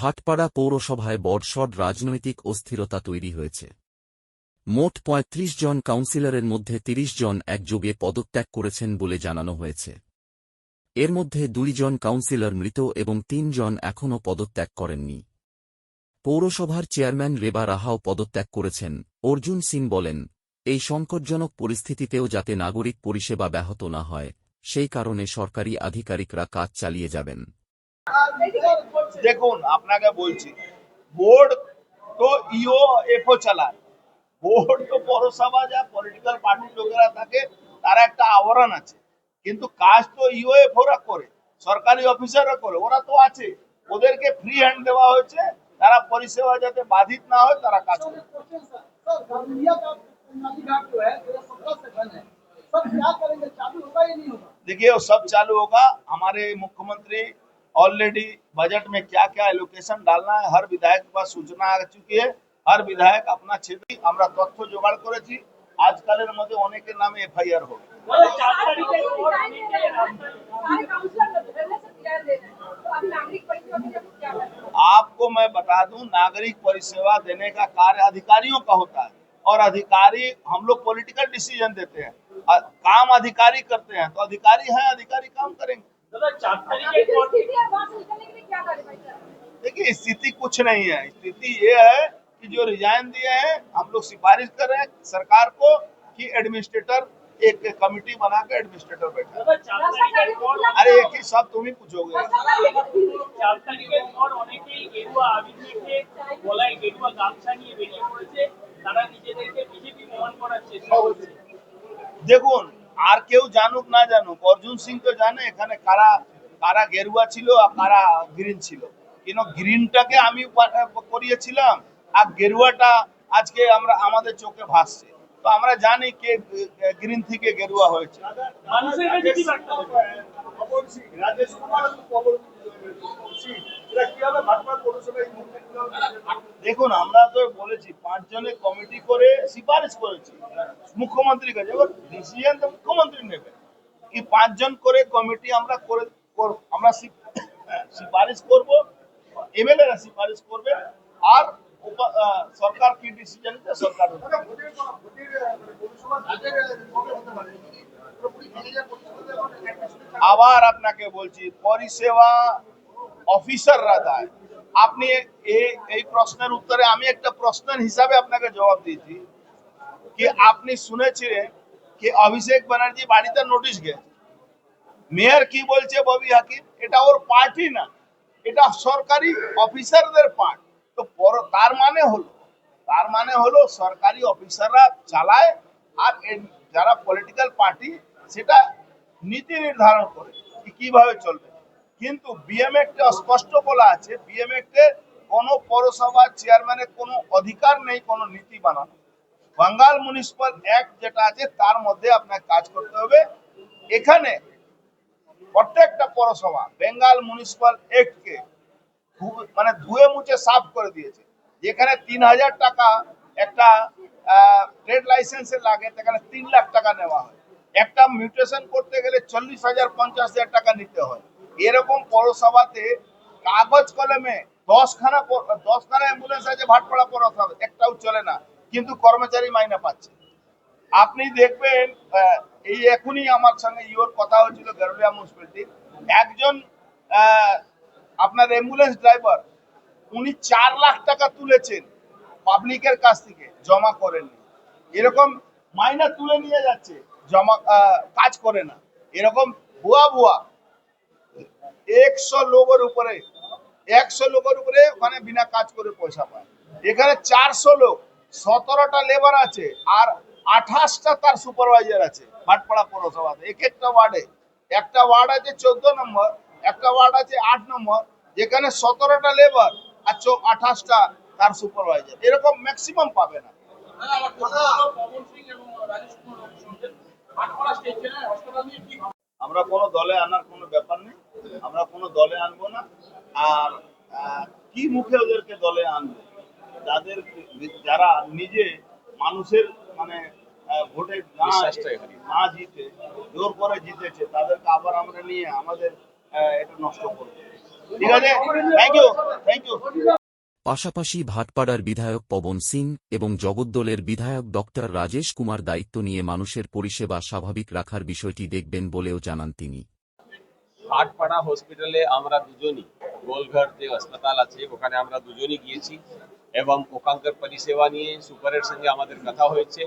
ভাটপাড়া পৌরসভায় বড়সড় রাজনৈতিক অস্থিরতা তৈরি হয়েছে। মোট ৩৫ জন কাউন্সিলরের মধ্যে ৩০ জন একযোগে পদত্যাগ করেছেন বলে জানানো হয়েছে। এর মধ্যে ২ জন কাউন্সিলর মৃত এবং ৩ জন এখনও পদত্যাগ করেননি। পৌরসভার চেয়ারম্যান রেবা রাহাও পদত্যাগ করেছেন। অর্জুন সিং বলেন, এই সংকটজনক পরিস্থিতিতেও যাতে নাগরিক পরিষেবা ব্যাহত না হয়, সেই কারণে সরকারি আধিকারিকরা কাজ চালিয়ে যাবেন। দেখুন, আপনাকে বলছি, বোর্ড তো ইও এফও চালায়। বোর্ড তো পৌরসভা যা পলিটিক্যাল পার্টির লোকেরা থাকে তারা একটা আবরণ আছে, কিন্তু কাজ তো ইওএফওরা করে, সরকারি অফিসাররা করে, ওরা তো আছে। ওদেরকে ফ্রি হ্যান্ড দেওয়া হয়েছে, তারা পরিষেবা যাতে বাধিত না হয় তারা কাজ করে। देखिए वो सब चालू होगा। हमारे मुख्यमंत्री ऑलरेडी बजट में क्या क्या एलोकेशन डालना है हर विधायक के पास सूचना आ चुकी है। हर विधायक अपना क्षेत्र আমরা তথ্য জোগাড় করেছি। আজকালের মধ্যে অনেকের নামে এফআইআর হবে। आपको मैं बता दूं, नागरिक परिसेवा देने का कार्य अधिकारियों का होता है और अधिकारी हम लोग पॉलिटिकल डिसीजन देते हैं, काम अधिकारी करते हैं, तो अधिकारी हैं, अधिकारी काम करेंगे। देखिए स्थिति कुछ नहीं है, स्थिति ये है कि जो रिजाइन दिए हैं हम लोग सिफारिश कर रहे हैं सरकार को कि एडमिनिस्ट्रेटर एक कमेटी बना के एडमिनिस्ट्रेटर बैठा। अरे एक ही सब तुम ही पूछोगे। দেখুন, আর কেউ জানুক না জানুক, অর্জুন সিং তো জানে এখানে কারা কারা গেরুয়া ছিল আর কারা গ্রিন ছিল। কিন্তু গ্রিনটাকে আমি করিয়েছিলাম আর গেরুয়াটা আজকে আমরা আমাদের চোখে ভাসছে, তো আমরা জানি কে গ্রিন থেকে গেরুয়া হয়েছে। দেখুন, আমরা তো বলেছি 5 জনের কমিটি করে সিফারিশ করেছি মুখ্যমন্ত্রীর কাছে, এবার ডিসিশন তো মুখ্যমন্ত্রী নেবে কি 5 জন করে কমিটি আমরা করে আমরা সিফারিশ করব, এমএলএরা সিফারিশ করবে আর সরকার কি ডিসিশন নিতে সরকার। আবার আপনাকে বলছি, পরিষেবা অফিসাররা দেয়। আপনি এই প্রশ্নের উত্তরে আমি একটা প্রশ্নের হিসাবে আপনাকে জবাব দিয়েছি কি আপনি শুনেছিলেন কি অভিষেক ব্যানার্জি বাড়িতে নোটিশ গেছে, মেয়র কি বলছে ববি হাকিম, এটা ওর পার্টি না, এটা সরকারি অফিসারদের পার্ট। তো তার মানে হলো সরকারি অফিসাররা চালায় আর যারা পলিটিক্যাল পার্টি সেটা নীতি নির্ধারণ করে কিভাবে চলবে। কিন্তু বিএম অ্যাক্টে স্পষ্ট বলা আছে, বিএম অ্যাক্টে কোনো পৌরসভার চেয়ারম্যানের কোনো অধিকার নেই কোনো নীতি বানানো। বাঙ্গাল মিউনিসিপাল অ্যাক্ট যেটা আছে তার মধ্যে আপনাকে কাজ করতে হবে। এখানে প্রত্যেকটা পৌরসভা বেঙ্গল মিউনিসিপাল অ্যাক্টকে মানে ধুয়ে মুছে সাফ করে দিয়েছে। যেখানে 3000 টাকা একটা ট্রেড লাইসেন্সে লাগে সেখানে 3 লাখ টাকা নেওয়া হয়। একটা মিউটেশন করতে গেলে 40,000 50,000 টাকা নিতে হয়। এরকম পৌরসভাতে কাগজ কলমে 10খানা অ্যাম্বুলেন্স আছে ভাটপাড়া পৌরসভা, একটাও চলে না, কিন্তু কর্মচারী মাইনে পাচ্ছে। আপনি দেখবেন এই এখনই আমার সঙ্গে ইওর কথা হয়েছিল গারুলিয়া মিউনিসিপ্যালিটি, একজন আপনার অ্যাম্বুলেন্স ড্রাইভার উনি 4 লাখ টাকা তুলেছেন পাবলিকের কাছ থেকে, জমা করেননি। এরকম মাইনা তুলে নিয়ে যাচ্ছে, জমা কাজ করে না। এরকম ভুয়া 100 লোকের উপরে ওখানে বিনা কাজ করে পয়সা পায়। এখানে 400 লোক, 17টা লেবার আছে আর 28টা তার সুপারভাইজার আছে ভাটপাড়া পৌরসভাতে। একটা ওয়ার্ডে, একটা ওয়ার্ড আছে 14 নম্বর, একটা ওয়ার্ড আছে 8 নম্বর, যেখানে 17টা লেবার আর 28টা তার সুপারভাইজার। এরকম ম্যাক্সিমাম পাবে না। আমরা কোনো দলে আনার কোনো ব্যাপার নেই, আমরা কোনো দলে আনবো না। আর কি মুখে ওদেরকে দলে আনবো? যারা নিজে মানুষের মানে ভোটে না জিতে জোর করে জিতেছে, তাদেরকে আবার আমরা নিয়ে আমাদের এটা নষ্ট করবো। ঠিক আছে, থ্যাংক ইউ। পাশাপাশি ভাটপাড়ার বিধায়ক পবন সিং এবং জগদ্দলের বিধায়ক ডক্টর রাজেশ কুমার দায়িত্ব নিয়ে মানুষের পরিষেবা স্বাভাবিক রাখার বিষয়টি দেখবেন বলেও জানান তিনি। ভাটপাড়া হসপিটালে আমরা দুজনই গোলঘর যে হাসপাতাল আছে ওখানে আমরা দুজনই গিয়েছি এবং ওখানকার পরিষেবা নিয়ে সুপারের সঙ্গে আমাদের কথা হয়েছে।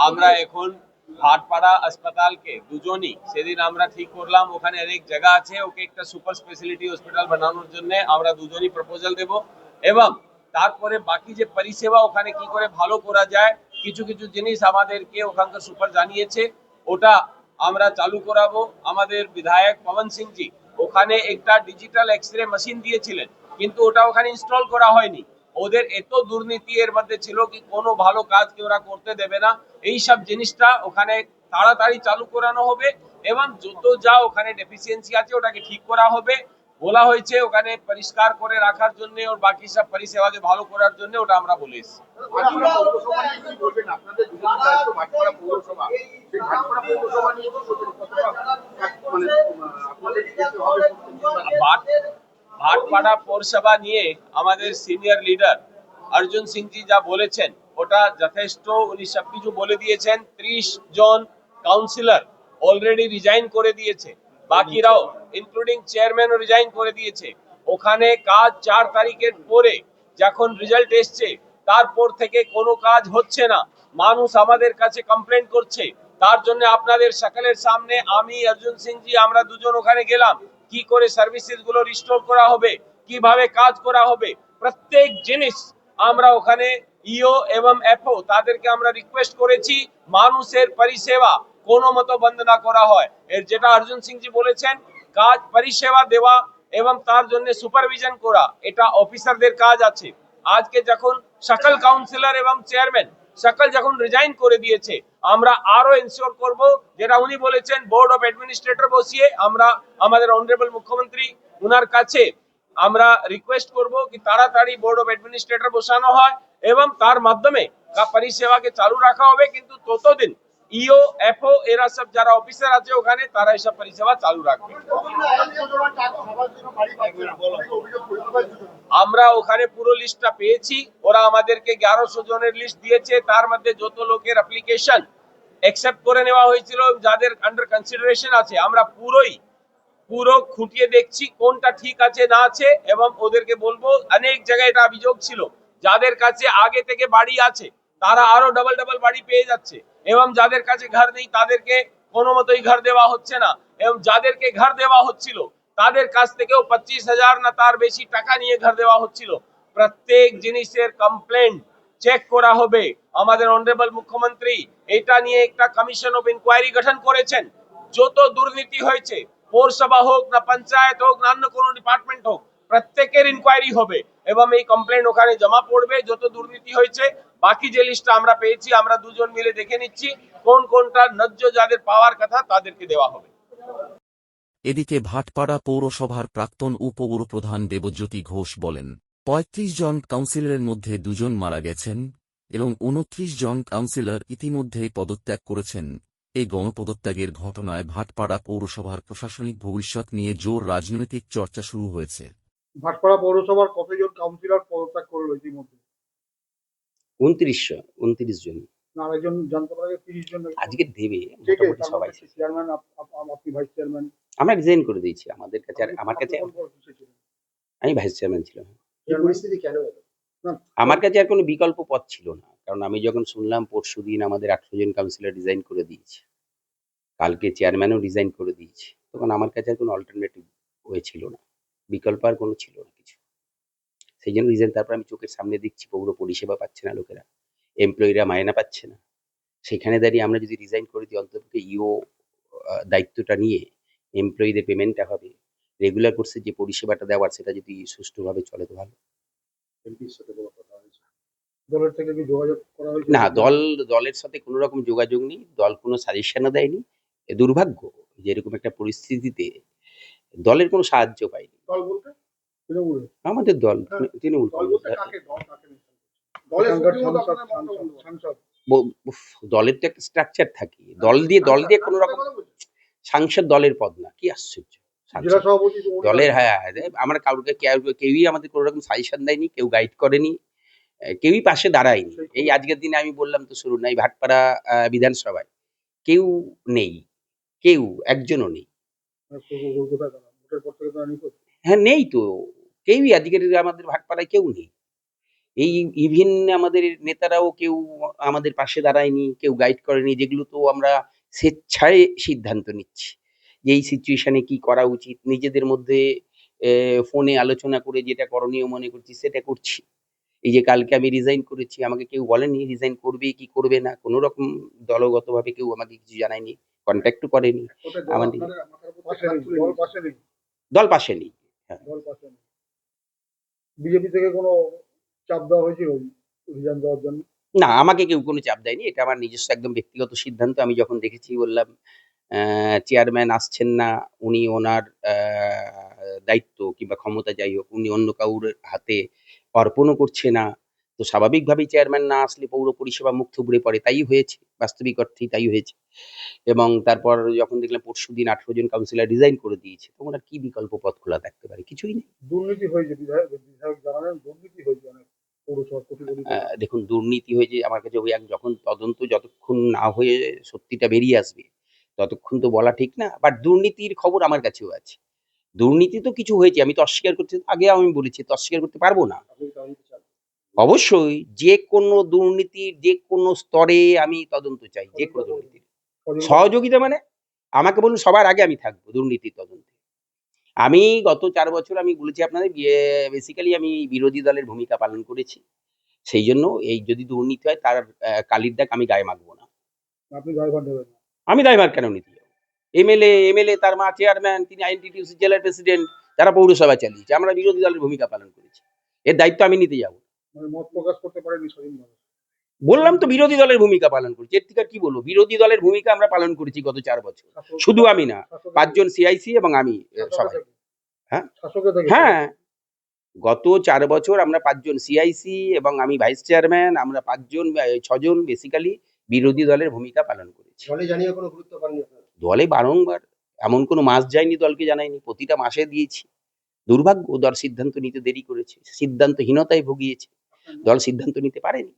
আমরা এখন ভাটপাড়া হাসপাতালকে দুজনই সেদিন আমরা ঠিক করলাম, ওখানে অনেক জায়গা আছে, ওকে একটা সুপার স্পেশালিটি হসপিটাল বানানোর জন্য আমরা দুজনই প্রপোজাল দেব এবং তারপরে বাকি যে পরিষেবা ওখানে কি করে ভালো করা যায়, কিছু কিছু জিনিস আমাদেরকে ওখানকার সুপার জানিয়েছে, ওটা আমরা চালু করাবো। আমাদের বিধায়ক পবন সিং জি ওখানে একটা ডিজিটাল এক্সরে মেশিন দিয়েছিলেন, কিন্তু ওটা ওখানে ইনস্টল করা হয়নি। ওদের এত দুর্নীতি এর মধ্যে ছিল কি কোনো ভালো কাজ কি ওরা করতে দেবে না। এই সব জিনিসটা ওখানে তাড়াতাড়ি চালু করানো হবে এবং যত যা ওখানে ডেফিসিয়েন্সি আছে ওটাকে ঠিক করা হবে। বলা হয়েছে ওখানে পরিষ্কার করে রাখার জন্য ওর বাকি সব পরিষেবাকে ভালো করার জন্য, ওটা আমরা বলে এসেছি। ভাটপাড়া পৌরসভা নিয়ে আমাদের সিনিয়র লিডার অর্জুন সিং জি যা বলেছেন ওটা যথেষ্ট, উনি সবকিছু বলে দিয়েছেন। 30 জন কাউন্সিলর অলরেডি রিজাইন করে দিয়েছে, বাকিরাও ইনক্লুডিং চেয়ারম্যানও রিজাইন করে দিয়েছে। ওখানে কাজ 4 তারিখের পরে যখন রেজাল্ট এসছে তারপর থেকে কোনো কাজ হচ্ছে না, মানুষ আমাদের কাছে কমপ্লেন করছে। তার জন্য আপনাদের সকলের সামনে আমি অর্জুন সিং জি আমরা দুজন ওখানে গেলাম, কি করে সার্ভিসেস গুলো রিস্টোর করা হবে, কিভাবে কাজ করা হবে, প্রত্যেক জিনিস আমরা ওখানে ইও এবং এফও তাদেরকে আমরা রিকোয়েস্ট করেছি মানুষের পরিষেবা কোনো মতো বন্ধ না করা হয়। এর যেটা অর্জুন সিং জি বলেছেন কাজ পরিষেবা দেওয়া এবং তার জন্য সুপারভিশন করা, এটা অফিসারদের কাজ আছে। আজকে যখন সকল কাউন্সিলর এবং চেয়ারম্যান সকল যখন রিজাইন করে দিয়েছে, আমরা আরো এনশিওর করব যেটা উনি বলেছেন বোর্ড অফ অ্যাডমিনিস্ট্রেটর বসিয়ে আমরা আমাদের অনারেবল মুখ্যমন্ত্রী উনার কাছে আমরা রিকোয়েস্ট করব কি তাড়াতাড়ি বোর্ড অফ অ্যাডমিনিস্ট্রেটর বসানো হয় এবং তার মাধ্যমে পরিষেবাকে চালু রাখা হবে। কিন্তু ততদিন ইও এফও এরা সব যারা অফিসার আছে ওখানে তারা এইসব পরিষেবা চালু রাখবে। আমরা ওখানে পুরো লিস্টটা পেয়েছি, ওরা আমাদেরকে 1100 জনের লিস্ট দিয়েছে, তার মধ্যে যত লোকের অ্যাপ্লিকেশন অ্যাকসেপ্ট করে নেওয়া হয়েছিল যাদের আন্ডার কনসিডারেশন আছে আমরা পুরো খুঁটিয়ে দেখছি কোনটা ঠিক আছে না আছে এবং ওদেরকে বলবো। অনেক জায়গায় এটা অভিযোগ ছিল যাদের কাছে আগে থেকে বাড়ি আছে তারা আরো ডাবল বাড়ি পেয়ে যাচ্ছে এবং যাদের কাছে ঘর নেই তাদেরকে কোনো মতোই ঘর দেওয়া হচ্ছে না এবং যাদেরকে ঘর দেওয়া হচ্ছিল তাদের কাছ থেকেও 25,000 না তার বেশি টাকা নিয়ে ঘর দেওয়া হচ্ছিল। প্রত্যেক জিনিসের কমপ্লেন চেক করা হবে। আমাদের অনারেবল মুখ্যমন্ত্রী এটা নিয়ে একটা কমিশন অফ ইনকোয়ারি গঠন করেছেন। যত দুর্নীতি হয়েছে পৌরসভা হোক না পঞ্চায়েত হোক না অন্য কোনো ডিপার্টমেন্ট হোক প্রত্যেকের ইনকোয়ারি হবে এবং এই কমপ্লেন ওখানে জমা পড়বে যত দুর্নীতি হয়েছে। বাকি যে লিস্টটা আমরা পেয়েছি আমরা দুজন মিলে দেখে নিচ্ছি কোনটা ন্যায্য যাদের পাওয়ার কথা তাদেরকে দেওয়া হবে। এদিকে ভাটপাড়া পৌরসভার প্রাক্তন উপপৌরপ্রধান দেবজ্যোতি ঘোষ বলেন ৩৫ জন কাউন্সিলরের মধ্যে 2 জন মারা গেছেন এবং ২৯ জন কাউন্সিলর ইতিমধ্যেই পদত্যাগ করেছেন। এই গণপদত্যাগের ঘটনায় ভাটপাড়া পৌরসভার প্রশাসনিক ভবিষ্যৎ নিয়ে জোর রাজনৈতিক চর্চা শুরু হয়েছে। ভাটপাড়া পৌরসভার কতজন কাউন্সিলর পদত্যাগ করলো ইতিমধ্যে? 29 জন। আরেকজন জানতে পারা গেছে 30 জন আজকে দেবে মোটামুটি সবাই। চেয়ারম্যান, আপনি ভাইস চেয়ারম্যান। আমরা রিজাইন করে দিয়েছি। আমাদের কাছে আর আমার কাছে আমি ভাইস চেয়ারম্যান ছিলাম। এই পরিস্থিতি কেন হলো? আমার কাছে আর কোনো বিকল্প পথ ছিল না, কারণ আমি যখন শুনলাম পরশুদিন আমাদের 800 জন কাউন্সিলর রিজাইন করে দিয়েছে, কালকে চেয়ারম্যানও রিজাইন করে দিয়েছে, তখন আমার কাছে আর কোনো অল্টারনেটিভ ওয়ে ছিল না, বিকল্প আর কোনো ছিল না কিছু। সেই জন্য রিজাইন। তারপর আমি চোখের সামনে দেখছি পৌর পরিষেবা পাচ্ছে না লোকেরা, এমপ্লয়িরা মায়না পাচ্ছে না। সেখানে দাঁড়িয়ে আমরা যদি রিজাইন করে দিই অন্ততপক্ষে ইও দায়িত্বটা নিয়ে এমপ্লয়িদের পেমেন্টটা হবে, রেগুলার কোর্সে যে পরিষেবাটা দেওয়ার সেটা যদি সুষ্ঠুভাবে চলে তো ভালো। এমপির সাথে কোনো কথা হয়েছে? দলের থেকে কি যোগাযোগ করা হয়েছে? না, দলের সাথে কোনো রকম যোগাযোগ নেই, দল কোনো সাজেশনও দেয়নি। দুর্ভাগ্য যে এরকম একটা পরিস্থিতিতে দলের কোনো সাহায্য পাইনি। দল বলতে তৃণমূল? আমাদের দল তৃণমূল দল বলতে কাকে? দল কাকে? দলের সাংসদ। দলের তো একটা স্ট্রাকচার থাকে, দল দিয়ে কোনো রকম সাংসদ দলের পদ না, কি আশ্চর্য। জেলা সভাপতি তো উনি দলের আছেন। হ্যাঁ আমরা কাউকে কেউই আমাদের কোনো রকম সাজেশন দেয়নি, কেউ গাইড করেনি, কেউই পাশে দাঁড়ায়নি। এই আজকের দিনে আমি বললাম তো শুরু নাই ভাটপাড়া বিধানসভায় কেউ নেই, কেউ একজনও নেই। কোথায় দাঁড়ান? ভোটের পর থেকে তারা নিখোঁজ। হ্যাঁ, নেই তো। কেউই আজকের আমাদের ভাটপাড়ায় কেউ নেই। এই ইভেন আমাদের নেতারাও কেউ আমাদের পাশে দাঁড়ায়নি, কেউ গাইড করেনি, যেগুলো তো আমরা স্বেচ্ছায় সিদ্ধান্ত নিচ্ছি। যে এই সিচুয়েশনে কি করা উচিত, নিজেদের মধ্যে ফোনে আলোচনা করে যেটা করণীয় মনে করছি সেটা করছি। এই যে কালকে আমি রিজাইন করেছি, আমাকে কেউ বলেনি রিজাইন করবে কি করবে না। কোনো রকম দলগতভাবে কেউ আমাকে কিছু জানায়নি, কনট্যাক্টও করেনি। কোথায় দল আমাদের আপনাদের মাথার উপর পাশে নেই, দল পাশে নেই, দল পাশে নেই। হ্যাঁ। দল পাশে নেই। বিজেপি থেকে কোনো চাপ দেওয়া হয়েছিল রিজাইন দেওয়ার জন্য? না, আমাকে কেউ কোনো চাপ দেয়নি। এটা আমার নিজস্ব একদম ব্যক্তিগত সিদ্ধান্ত। আমি যখন দেখেছি বললাম চেয়ারম্যান আসছেন না, উনি ওনার দায়িত্ব কিংবা ক্ষমতা যাই হোক, উনি অন্য কারোর হাতে অর্পণও করছে না। তো স্বাভাবিকভাবেই চেয়ারম্যান না আসলে পৌর পরিষেবা মুখ থুবড়ে পড়ে। তাই হয়েছে। বাস্তবিক অর্থেই তাই হয়েছে। এবং তারপর যখন দেখলাম পরশুদিন ১৮ জন কাউন্সিলর রিজাইন করে দিয়েছে, তখন আর কি বিকল্প পথ খোলা থাকতে পারে? কিছুই নেই। দুর্নীতি হয়েছে, বিধায়ক জানালেন দুর্নীতি হয়েছে অনেক পৌরসভার কোটি কোটি টাকা। দেখুন দুর্নীতি হয়েছে আমার কাছে ওই যখন তদন্ত যতক্ষণ না হয়ে সত্যিটা বেরিয়ে আসবে, ততক্ষণ তো বলা ঠিক না। বাট দুর্নীতির খবর আমার কাছেও আছে। দুর্নীতি তো কিছু হয়েছে। আমি তো অস্বীকার করতে আগেও আমি বলেছি, তো অস্বীকার করতে পারব না। আপনি তদন্ত চান? অবশ্যই যেকোনো দুর্নীতির যেকোনো স্তরে আমি তদন্ত চাই। যেকোনো দুর্নীতির। সহযোগিতা মানে? আমাকে বলুন সবার আগে আমি থাকবো দুর্নীতির তদন্তে। আমি গত ৪ বছর আমি বলেছি আপনাদের বেসিক্যালি আমি বিরোধী দলের ভূমিকা পালন করেছি। সেইজন্য এই যদি দুর্নীতি হয় তার কালির দাগ আমি গায়ে মাখবো না। আপনি দায়ভার নেবেন না? আমি দায়ভার কেন নিতে যাবো? এমএলএ তার মা চেয়ারম্যান, তিনি আইএনটিটিউসি জেলার প্রেসিডেন্ট, তারা পৌরসভা চালিয়েছে। আমরা বিরোধী দলের ভূমিকা পালন করেছি। এর দায়িত্ব আমি নিতে যাবো। মানে মত প্রকাশ করতে পারেনি স্বাধীনভাবে? বললাম তো বিরোধী দলের ভূমিকা পালন করেছি। এর থেকে আর কি বলবো? বিরোধী দলের ভূমিকা আমরা পালন করেছি গত ৪ বছর। শুধু আমি না, ৫ জন সিআইসি এবং আমি সবাই। হ্যাঁ? শাসকের থেকে? হ্যাঁ, গত ৪ বছর আমরা ৫ জন সিআইসি এবং আমি ভাইস চেয়ারম্যান, আমরা ৫ জন ৬ জন বেসিক্যালি বিরোধী দলের ভূমিকা পালন করেছি। দলে জানিয়ে কোনো গুরুত্ব পাননি আপনারা? দলে বারংবার এমন কোনো মাস যায়নি দলকে জানাইনি। প্রতিটা মাসে দিয়েছি। দুর্ভাগ্য দল সিদ্ধান্ত নিতে দেরি করেছে। সিদ্ধান্তহীনতায় ভুগিয়েছে। দল সিদ্ধান্ত নিতে পারেনি।